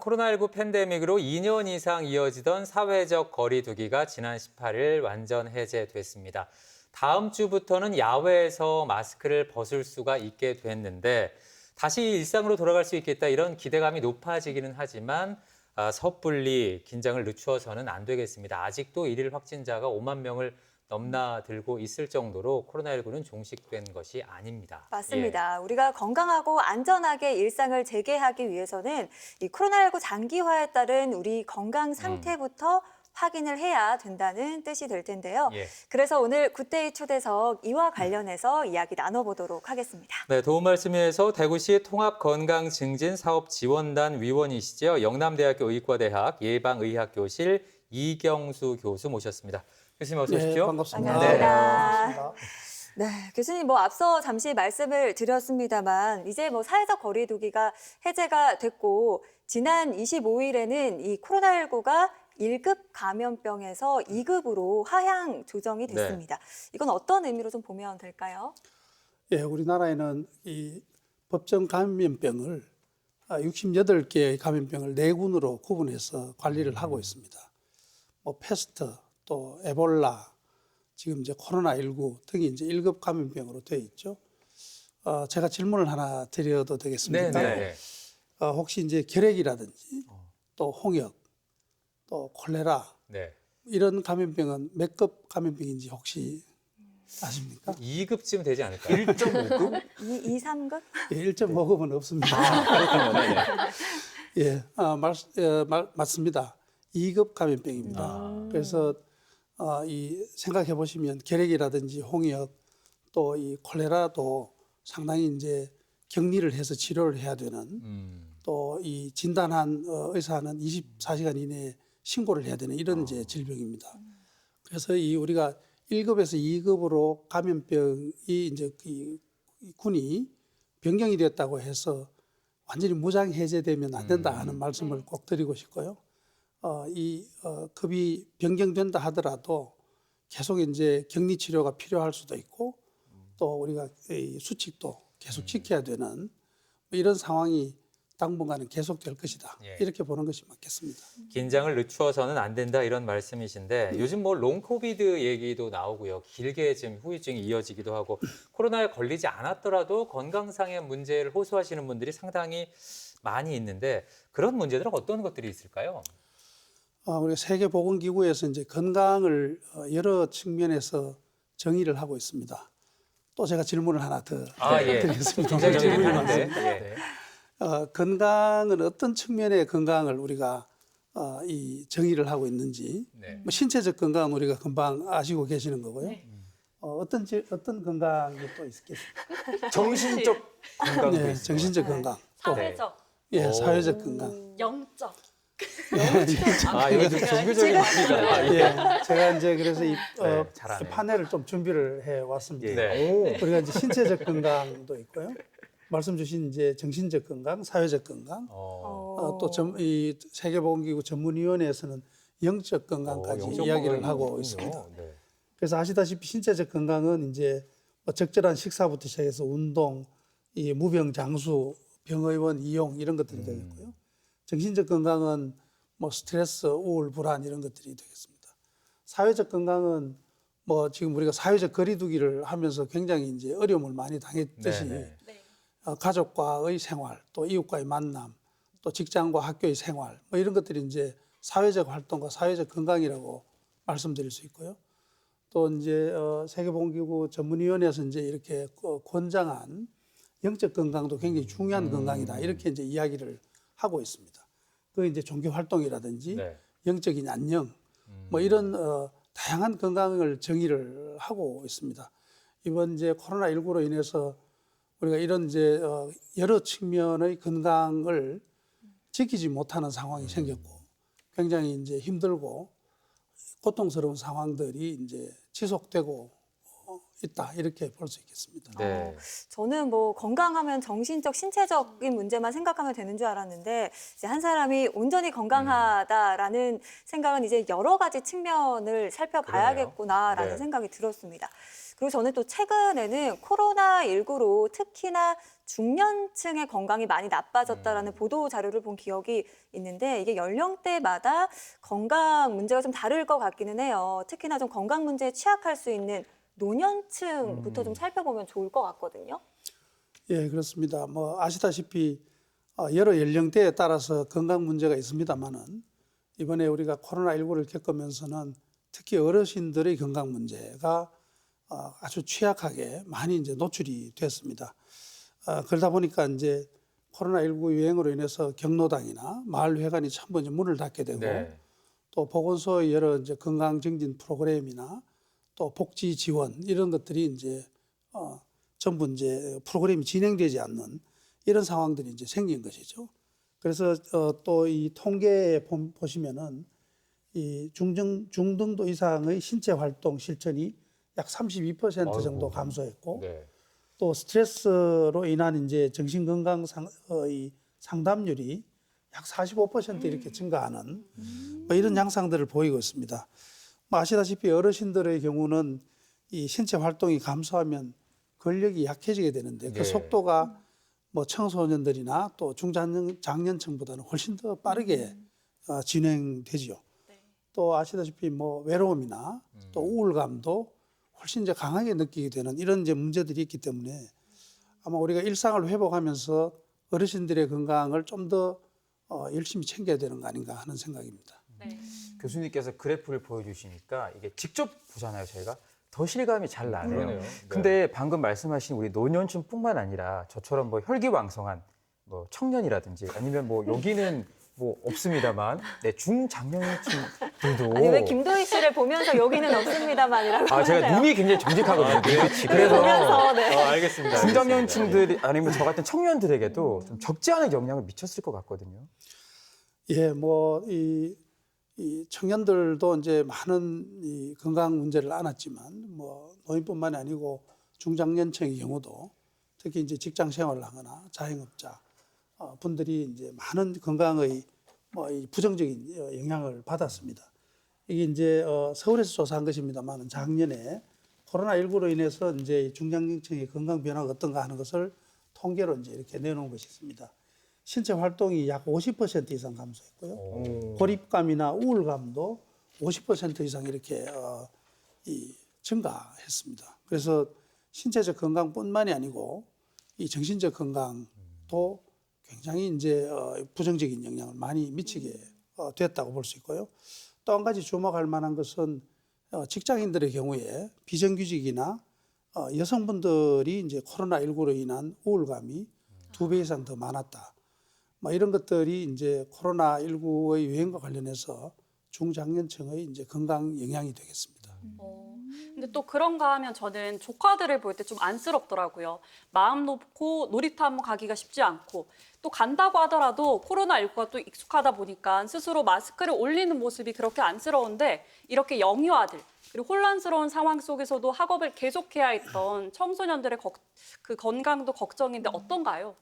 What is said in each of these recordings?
코로나19 팬데믹으로 2년 이상 이어지던 사회적 거리 두기가 지난 18일 완전 해제됐습니다. 다음 주부터는 야외에서 마스크를 벗을 수가 있게 됐는데 다시 일상으로 돌아갈 수 있겠다 이런 기대감이 높아지기는 하지만 섣불리 긴장을 늦추어서는 안 되겠습니다. 아직도 일일 확진자가 5만 명을 넘나들고 있을 정도로 코로나19는 종식된 것이 아닙니다. 맞습니다. 우리가 건강하고 안전하게 일상을 재개하기 위해서는 이 코로나19 장기화에 따른 우리 건강 상태부터 확인을 해야 된다는 뜻이 될 텐데요. 그래서 오늘 굿데이 초대석 이와 관련해서 이야기 나눠보도록 하겠습니다. 네, 도움 말씀 위해서 대구시 통합건강증진사업지원단 위원이시죠. 영남대학교 의과대학 예방의학교실 이경수 교수 모셨습니다. 교수님 어서 오십시오. 네, 반갑습니다. 반갑습니다. 네, 교수님 앞서 잠시 말씀을 드렸습니다만 이제 사회적 거리 두기가 해제가 됐고 지난 25일에는 이 코로나19가 1급 감염병에서 2급으로 하향 조정이 됐습니다. 이건 어떤 의미로 좀 보면 될까요? 예, 우리나라에는 이 법정 감염병을 68개의 감염병을 4군으로 구분해서 관리를 하고 있습니다. 패스트, 또 에볼라, 지금 이제 코로나19 등이 이제 1급 감염병으로 되어 있죠. 제가 질문을 하나 드려도 되겠습니까? 네. 혹시 이제 결핵이라든지 또 홍역, 또 콜레라 이런 감염병은 몇 급 감염병인지 혹시 아십니까? 2급쯤 되지 않을까요? 1.5급? 2, 3급? 예, 1.5급은 없습니다. 예, 맞습니다. 2급 감염병입니다. 그래서 이 생각해 보시면 결핵이라든지 홍역 또 이 콜레라도 상당히 이제 격리를 해서 치료를 해야 되는 또 이 진단한 의사는 24시간 이내에 신고를 해야 되는 이런 이제 질병입니다. 그래서 이 우리가 1급에서 2급으로 감염병이 이제 이 군이 변경이 됐다고 해서 완전히 무장 해제되면 안 된다 하는 말씀을 꼭 드리고 싶고요. 급이 변경된다 하더라도 계속 이제 격리 치료가 필요할 수도 있고 또 우리가 이 수칙도 계속 지켜야 되는 이런 상황이 당분간은 계속될 것이다. 이렇게 보는 것이 맞겠습니다. 긴장을 늦추어서는 안 된다 이런 말씀이신데 요즘 롱코비드 얘기도 나오고요. 길게 지금 후유증이 이어지기도 하고 코로나에 걸리지 않았더라도 건강상의 문제를 호소하시는 분들이 상당히 많이 있는데 그런 문제들은 어떤 것들이 있을까요? 우리가 세계보건기구에서 이제 건강을 여러 측면에서 정의를 하고 있습니다. 또 제가 질문을 하나 더 드리겠습니다. 굉장히 질문이 많은데. 건강은 어떤 측면의 건강을 우리가 이 정의를 하고 있는지 신체적 건강은 우리가 금방 아시고 계시는 거고요. 어떤 건강이 또 있겠습니까? 정신적 건강도 있어요. 정신적 건강. 사회적, 사회적 건강. 영적. 이거 좀 종교적인 말이다. 제가 이제 그래서 이 파넬을 좀 준비를 해 왔습니다. 우리가 이제 신체적 건강도 있고요. 말씀 주신 이제 정신적 건강, 사회적 건강, 또 이 세계보건기구 전문위원회에서는 영적 건강까지 이야기를 하고 있습니다. 그래서 아시다시피 신체적 건강은 이제 적절한 식사부터 시작해서 운동, 이 무병장수, 병의원 이용 이런 것들이 되겠고요. 정신적 건강은 스트레스, 우울, 불안 이런 것들이 되겠습니다. 사회적 건강은 지금 우리가 사회적 거리두기를 하면서 굉장히 이제 어려움을 많이 당했듯이 가족과의 생활, 또 이웃과의 만남, 또 직장과 학교의 생활, 이런 것들이 이제 사회적 활동과 사회적 건강이라고 말씀드릴 수 있고요. 또 이제 세계보건기구 전문위원회에서 이제 이렇게 권장한 영적 건강도 굉장히 중요한 건강이다 이렇게 이제 이야기를 하고 있습니다. 그 이제 종교 활동이라든지 영적인 안녕, 이런 다양한 건강을 정의를 하고 있습니다. 이번 이제 코로나19로 인해서 우리가 이런 이제 여러 측면의 건강을 지키지 못하는 상황이 생겼고 굉장히 이제 힘들고 고통스러운 상황들이 이제 지속되고 있다 이렇게 볼 수 있겠습니다. 저는 건강하면 정신적, 신체적인 문제만 생각하면 되는 줄 알았는데 이제 한 사람이 온전히 건강하다라는 생각은 이제 여러 가지 측면을 살펴봐야겠구나라는 생각이 들었습니다. 그리고 저는 또 최근에는 코로나19로 특히나 중년층의 건강이 많이 나빠졌다라는 보도 자료를 본 기억이 있는데 이게 연령대마다 건강 문제가 좀 다를 것 같기는 해요. 특히나 좀 건강 문제에 취약할 수 있는 노년층부터 좀 살펴보면 좋을 것 같거든요. 예, 그렇습니다. 뭐 아시다시피 여러 연령대에 따라서 건강 문제가 있습니다만은 이번에 우리가 코로나19를 겪으면서는 특히 어르신들의 건강 문제가 아주 취약하게 많이 이제 노출이 됐습니다. 그러다 보니까 이제 코로나19 유행으로 인해서 경로당이나 마을회관이 전부 이제 문을 닫게 되고 네. 또 보건소의 여러 이제 건강 증진 프로그램이나 또 복지 지원 이런 것들이 이제 전부 이제 프로그램이 진행되지 않는 이런 상황들이 이제 생긴 것이죠. 그래서 또 이 통계에 보시면은 이 중등도 이상의 신체 활동 실천이 약 32% 정도 감소했고 네. 또 스트레스로 인한 이제 정신 건강 상담률이 약 45% 이렇게 증가하는 뭐 이런 양상들을 보이고 있습니다. 뭐 아시다시피 어르신들의 경우는 이 신체 활동이 감소하면 근력이 약해지게 되는데 그 네. 속도가 뭐 청소년들이나 또 중장년층보다는 훨씬 더 빠르게 진행되지요. 또 아시다시피 뭐 외로움이나 또 우울감도 훨씬 이제 강하게 느끼게 되는 이런 이제 문제들이 있기 때문에 아마 우리가 일상을 회복하면서 어르신들의 건강을 좀 더 열심히 챙겨야 되는 거 아닌가 하는 생각입니다. 네. 교수님께서 그래프를 보여주시니까 이게 직접 보잖아요, 저희가. 더 실감이 잘 나네요. 그러네요. 네. 근데 방금 말씀하신 우리 노년층뿐만 아니라 저처럼 뭐 혈기왕성한 뭐 청년이라든지 아니면 뭐 여기는 뭐 없습니다만 중장년층들도 아니 왜 김도희 씨를 보면서 여기는 없습니다만이라고 제가 하세요? 눈이 굉장히 정직하거든요. 그래서 보면서 네. 알겠습니다. 중장년층들 아니면 저 같은 청년들에게도 좀 적지 않은 영향을 미쳤을 것 같거든요. 예, 뭐 이 청년들도 이제 많은 이 건강 문제를 안았지만 뭐 노인뿐만이 아니고 중장년층의 경우도 특히 이제 직장 생활을 하거나 자영업자 분들이 이제 많은 건강의 뭐 이 부정적인 영향을 받았습니다. 이게 이제 서울에서 조사한 것입니다만 작년에 코로나19로 인해서 이제 중장년층의 건강 변화가 어떤가 하는 것을 통계로 이제 이렇게 내놓은 것이 있습니다. 신체 활동이 약 50% 이상 감소했고요. 고립감이나 우울감도 50% 이상 이렇게 증가했습니다. 그래서 신체적 건강뿐만이 아니고 이 정신적 건강도 굉장히 이제 부정적인 영향을 많이 미치게 됐다고 볼 수 있고요. 또 한 가지 주목할 만한 것은 직장인들의 경우에 비정규직이나 여성분들이 이제 코로나19로 인한 우울감이 2배 이상 더 많았다. 뭐 이런 것들이 이제 코로나19의 유행과 관련해서 중장년층의 이제 건강 영향이 되겠습니다. 근데 또 그런가 하면 저는 조카들을 볼 때 좀 안쓰럽더라고요. 마음 놓고 놀이터 한번 가기가 쉽지 않고 또 간다고 하더라도 코로나19가 또 익숙하다 보니까 스스로 마스크를 올리는 모습이 그렇게 안쓰러운데 이렇게 영유아들 그리고 혼란스러운 상황 속에서도 학업을 계속해야 했던 청소년들의 그 건강도 걱정인데 어떤가요?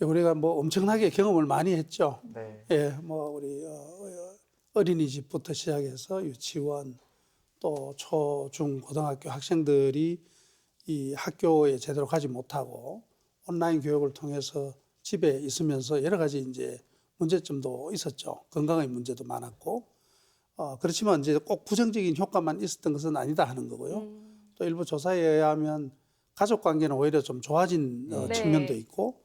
우리가 뭐 엄청나게 경험을 많이 했죠. 네. 예, 뭐 우리 어린이집부터 시작해서 유치원 또 초, 중, 고등학교 학생들이 이 학교에 제대로 가지 못하고 온라인 교육을 통해서 집에 있으면서 여러 가지 이제 문제점도 있었죠. 건강의 문제도 많았고 그렇지만 이제 꼭 부정적인 효과만 있었던 것은 아니다 하는 거고요. 또 일부 조사에 의하면 가족 관계는 오히려 좀 좋아진 네. 측면도 있고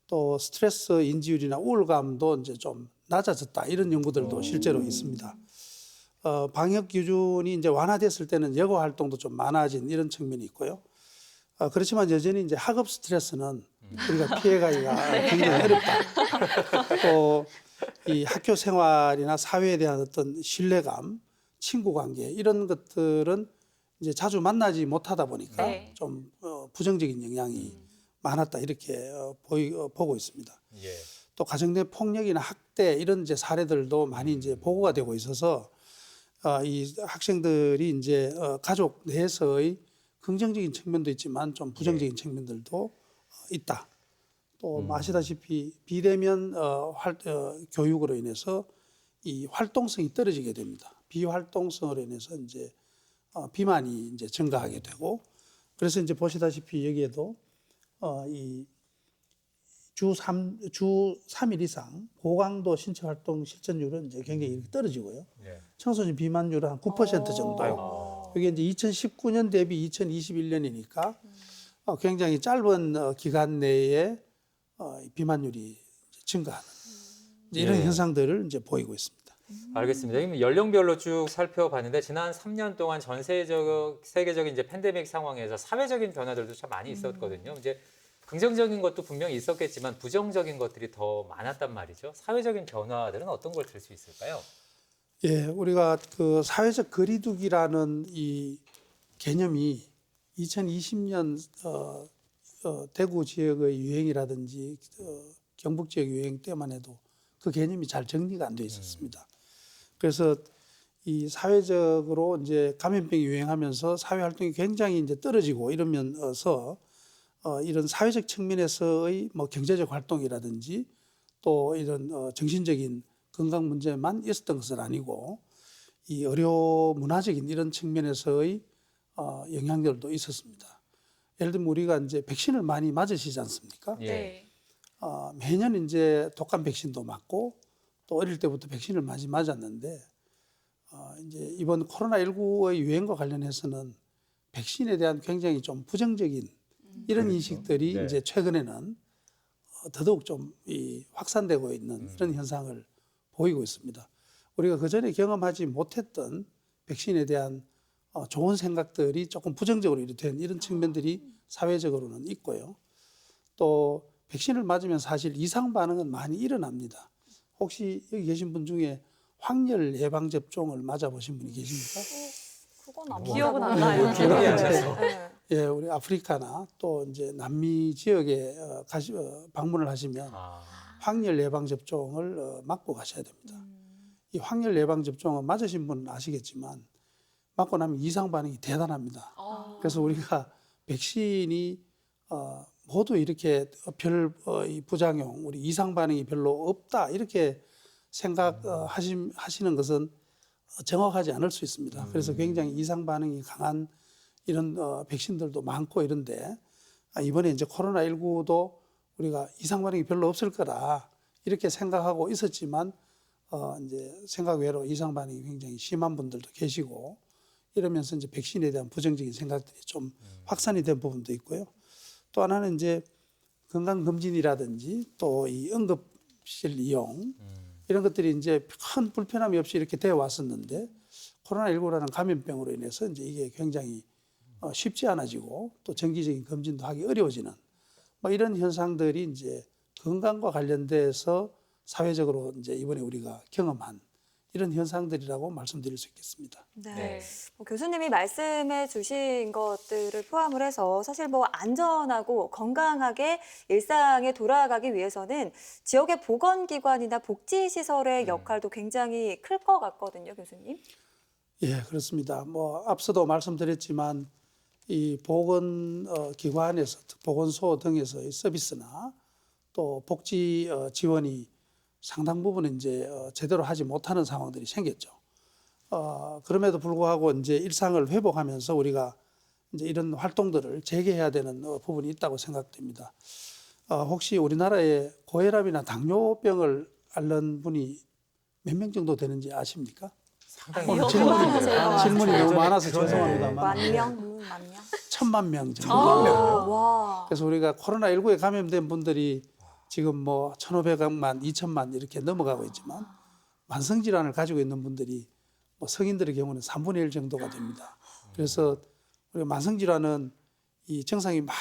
또 스트레스 인지율이나 우울감도 이제 좀 낮아졌다 이런 연구들도 실제로 있습니다. 방역 기준이 이제 완화됐을 때는 여가 활동도 좀 많아진 이런 측면이 있고요. 그렇지만 여전히 이제 학업 스트레스는 우리가 피해가기가 굉장히 어렵다. 또 이 학교 생활이나 사회에 대한 어떤 신뢰감, 친구 관계 이런 것들은 이제 자주 만나지 못하다 보니까 네. 좀 부정적인 영향이 많았다 이렇게 보고 있습니다. 예. 또 가정 내 폭력이나 학대 이런 이제 사례들도 많이 이제 보고가 되고 있어서 이 학생들이 이제 가족 내에서의 긍정적인 측면도 있지만 좀 부정적인 측면들도 있다. 또 아시다시피 비대면 교육으로 인해서 이 활동성이 떨어지게 됩니다. 비활동성으로 인해서 이제 비만이 이제 증가하게 되고 그래서 이제 보시다시피 여기에도 주 3일 이상 고강도 신체 활동 실천율은 이제 굉장히 떨어지고요. 네. 청소년 비만율은 한 9% 정도. 이게 이제 2019년 대비 2021년이니까 굉장히 짧은 기간 내에 비만율이 증가하는 이런 예. 현상들을 이제 보이고 있습니다. 알겠습니다. 그럼 연령별로 쭉 살펴봤는데 지난 3년 동안 전 세계적인 이제 팬데믹 상황에서 사회적인 변화들도 참 많이 있었거든요. 이제 긍정적인 것도 분명히 있었겠지만 부정적인 것들이 더 많았단 말이죠. 사회적인 변화들은 어떤 걸 들 수 있을까요? 예, 우리가 그 사회적 거리두기라는 이 개념이 2020년 대구 지역의 유행이라든지 경북 지역 유행 때만 해도 그 개념이 잘 정리가 안 돼 있었습니다. 그래서 이 사회적으로 이제 감염병이 유행하면서 사회 활동이 굉장히 이제 떨어지고 이러면서 이런 사회적 측면에서의 뭐 경제적 활동이라든지 또 이런 정신적인 건강 문제만 있었던 것은 아니고 이 의료 문화적인 이런 측면에서의 영향들도 있었습니다. 예를 들면 우리가 이제 백신을 많이 맞으시지 않습니까? 예. 네. 매년 이제 독감 백신도 맞고 또 어릴 때부터 백신을 많이 맞았는데 이제 이번 코로나19의 유행과 관련해서는 백신에 대한 굉장히 좀 부정적인 이런 인식들이 네. 이제 최근에는 더더욱 좀 확산되고 있는 이런 현상을 보이고 있습니다. 우리가 그전에 경험하지 못했던 백신에 대한 좋은 생각들이 조금 부정적으로 된 이런 측면들이 사회적으로는 있고요. 또 백신을 맞으면 사실 이상 반응은 많이 일어납니다. 혹시 여기 계신 분 중에 확열 예방 접종을 맞아보신 분이 계십니까? 그건 안 기억은 안 맞아봐요. 나요. 기억이 안 나서. 네. 예, 우리 아프리카나 또 이제 남미 지역에 방문을 하시면 확열 예방 접종을 맞고 가셔야 됩니다. 이 확열 예방 접종은 맞으신 분은 아시겠지만 맞고 나면 이상 반응이 대단합니다. 그래서 우리가 백신이 모두 이렇게 별 부작용, 우리 이상 반응이 별로 없다 이렇게 생각하시는 것은 정확하지 않을 수 있습니다. 그래서 굉장히 이상 반응이 강한 이런 백신들도 많고 이런데 이번에 이제 코로나19도 우리가 이상 반응이 별로 없을 거라 이렇게 생각하고 있었지만 이제 생각 외로 이상 반응이 굉장히 심한 분들도 계시고 이러면서 이제 백신에 대한 부정적인 생각들이 좀 확산이 된 부분도 있고요. 또 하나는 이제 건강검진이라든지 또 이 응급실 이용 이런 것들이 이제 큰 불편함이 없이 이렇게 되어 왔었는데 코로나19라는 감염병으로 인해서 이제 이게 굉장히 쉽지 않아지고 또 정기적인 검진도 하기 어려워지는 뭐 이런 현상들이 이제 건강과 관련돼서 사회적으로 이제 이번에 우리가 경험한 이런 현상들이라고 말씀드릴 수 있겠습니다. 네. 교수님이 말씀해 주신 것들을 포함을 해서 사실 뭐 안전하고 건강하게 일상에 돌아가기 위해서는 지역의 보건기관이나 복지시설의 역할도 굉장히 클 것 같거든요, 교수님. 예, 그렇습니다. 뭐 앞서도 말씀드렸지만 이 보건기관에서 보건소 등에서의 서비스나 또 복지 지원이 상당 부분 이제 제대로 하지 못하는 상황들이 생겼죠. 그럼에도 불구하고 이제 일상을 회복하면서 우리가 이제 이런 활동들을 재개해야 되는 부분이 있다고 생각됩니다. 혹시 우리나라에 고혈압이나 당뇨병을 앓는 분이 몇 명 정도 되는지 아십니까? 상당히 질문이 너무 많아서 죄송합니다만 만 명? 1,000만 명 정도. 와. 그래서 우리가 코로나19에 감염된 분들이 지금 뭐 1,500만, 2,000만 이렇게 넘어가고 있지만 만성질환을 가지고 있는 분들이 뭐 성인들의 경우는 3분의 1 정도가 됩니다. 그래서 우리가 만성질환은 이 증상이 막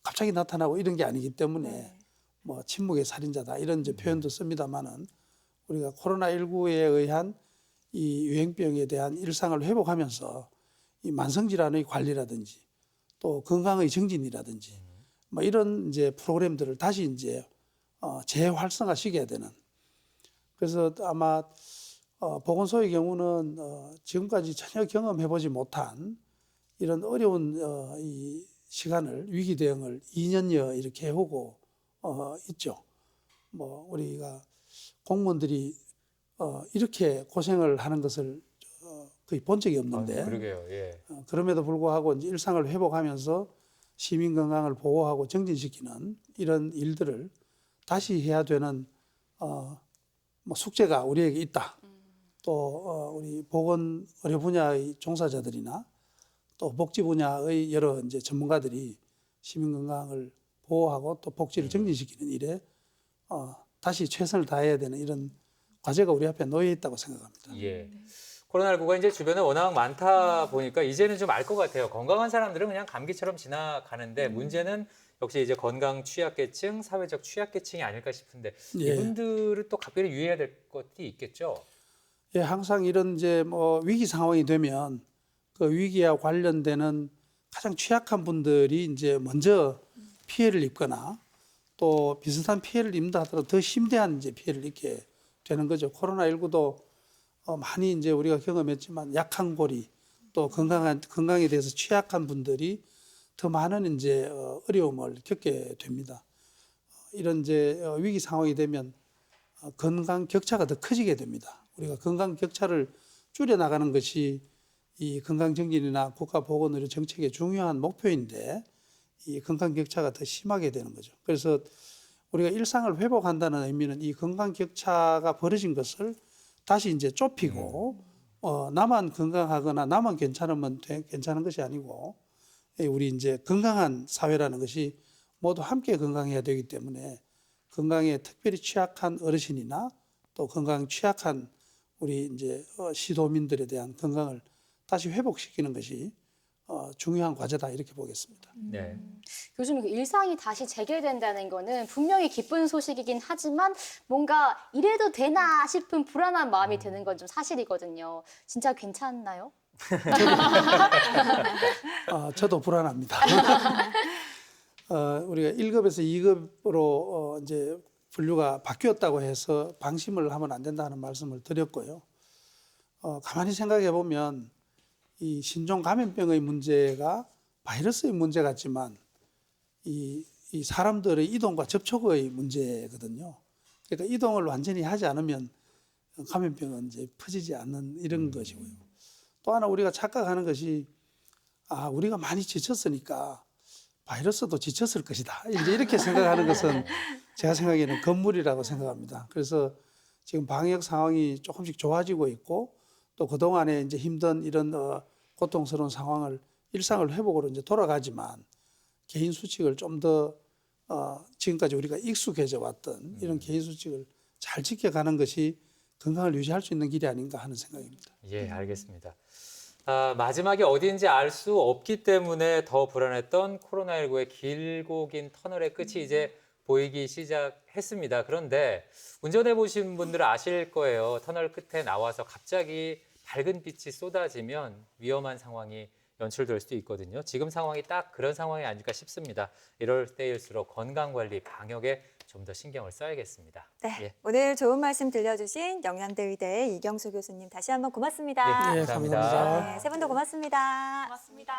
갑자기 나타나고 이런 게 아니기 때문에 뭐 침묵의 살인자다 이런 이제 표현도 씁니다만은 우리가 코로나19에 의한 이 유행병에 대한 일상을 회복하면서 이 만성질환의 관리라든지 또 건강의 정진이라든지 뭐 이런 이제 프로그램들을 다시 이제 재활성화시켜야 되는. 그래서 아마 보건소의 경우는 지금까지 전혀 경험해보지 못한 이런 어려운 이 시간을 위기 대응을 2년여 이렇게 해오고 있죠. 뭐 우리가 공무원들이 이렇게 고생을 하는 것을 거의 본 적이 없는데 그러게요. 예. 그럼에도 불구하고 이제 일상을 회복하면서 시민 건강을 보호하고 정진시키는 이런 일들을 다시 해야 되는 뭐 숙제가 우리에게 있다. 또 우리 보건 의료 분야의 종사자들이나 또 복지 분야의 여러 이제 전문가들이 시민 건강을 보호하고 또 복지를 정진시키는 일에 다시 최선을 다해야 되는 이런 과제가 우리 앞에 놓여 있다고 생각합니다. 예. 코로나19가 이제 주변에 워낙 많다 보니까 이제는 좀 알 것 같아요. 건강한 사람들은 그냥 감기처럼 지나가는데 문제는 역시 이제 건강 취약계층, 사회적 취약계층이 아닐까 싶은데 예. 이분들을 또 각별히 유의해야 될 것이 있겠죠. 예, 항상 이런 이제 뭐 위기 상황이 되면 그 위기와 관련되는 가장 취약한 분들이 이제 먼저 피해를 입거나 또 비슷한 피해를 입는다 하더라도 더 심대한 이제 피해를 입게 되는 거죠. 코로나19도 많이 이제 우리가 경험했지만 약한 고리 또 건강에 대해서 취약한 분들이 더 많은 이제 어려움을 겪게 됩니다. 이런 이제 위기 상황이 되면 건강 격차가 더 커지게 됩니다. 우리가 건강 격차를 줄여 나가는 것이 이 건강 정진이나 국가보건의료 정책의 중요한 목표인데 이 건강 격차가 더 심하게 되는 거죠. 그래서 우리가 일상을 회복한다는 의미는 이 건강 격차가 벌어진 것을 다시 이제 좁히고 나만 건강하거나 나만 괜찮으면 괜찮은 것이 아니고 우리 이제 건강한 사회라는 것이 모두 함께 건강해야 되기 때문에 건강에 특별히 취약한 어르신이나 또 건강 취약한 우리 이제 시도민들에 대한 건강을 다시 회복시키는 것이 중요한 과제다 이렇게 보겠습니다. 네. 요즘 그 일상이 다시 재개된다는 거는 분명히 기쁜 소식이긴 하지만 뭔가 이래도 되나 싶은 불안한 마음이 드는 건 좀 사실이거든요. 진짜 괜찮나요? 저도 불안합니다. 우리가 1급에서 2급으로 이제 분류가 바뀌었다고 해서 방심을 하면 안 된다는 말씀을 드렸고요. 가만히 생각해 보면 이 신종 감염병의 문제가 바이러스의 문제 같지만 이 사람들의 이동과 접촉의 문제거든요. 그러니까 이동을 완전히 하지 않으면 감염병은 이제 퍼지지 않는 이런 것이고요. 또 하나 우리가 착각하는 것이 우리가 많이 지쳤으니까 바이러스도 지쳤을 것이다. 이제 이렇게 생각하는 것은 제가 생각에는 건물이라고 생각합니다. 그래서 지금 방역 상황이 조금씩 좋아지고 있고 또 그동안에 이제 힘든 이런 고통스러운 상황을 일상을 회복으로 이제 돌아가지만 개인 수칙을 좀 더 지금까지 우리가 익숙해져 왔던 이런 개인 수칙을 잘 지켜가는 것이 건강을 유지할 수 있는 길이 아닌가 하는 생각입니다. 예, 알겠습니다. 마지막이 어디인지 알 수 없기 때문에 더 불안했던 코로나19의 길고 긴 터널의 끝이 이제 보이기 시작했습니다. 그런데 운전해 보신 분들은 아실 거예요. 터널 끝에 나와서 갑자기 밝은 빛이 쏟아지면 위험한 상황이 연출될 수도 있거든요. 지금 상황이 딱 그런 상황이 아닐까 싶습니다. 이럴 때일수록 건강관리, 방역에 좀 더 신경을 써야겠습니다. 네, 예. 오늘 좋은 말씀 들려주신 영양대 의대 이경수 교수님 다시 한번 고맙습니다. 네, 감사합니다. 네, 세 분도 고맙습니다. 고맙습니다.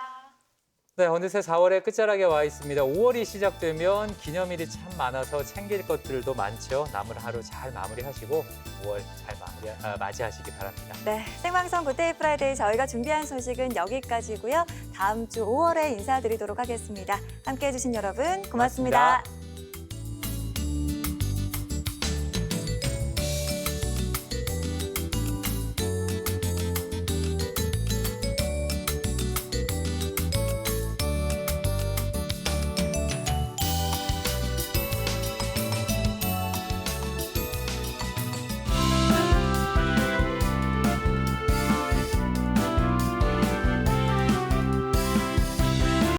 네, 어느새 4월의 끝자락에 와 있습니다. 5월이 시작되면 기념일이 참 많아서 챙길 것들도 많죠. 남은 하루 잘 마무리하시고 5월 잘 맞이하시기 바랍니다. 네, 생방송 굿데이 프라이데이 저희가 준비한 소식은 여기까지고요. 다음 주 5월에 인사드리도록 하겠습니다. 함께해 주신 여러분 고맙습니다.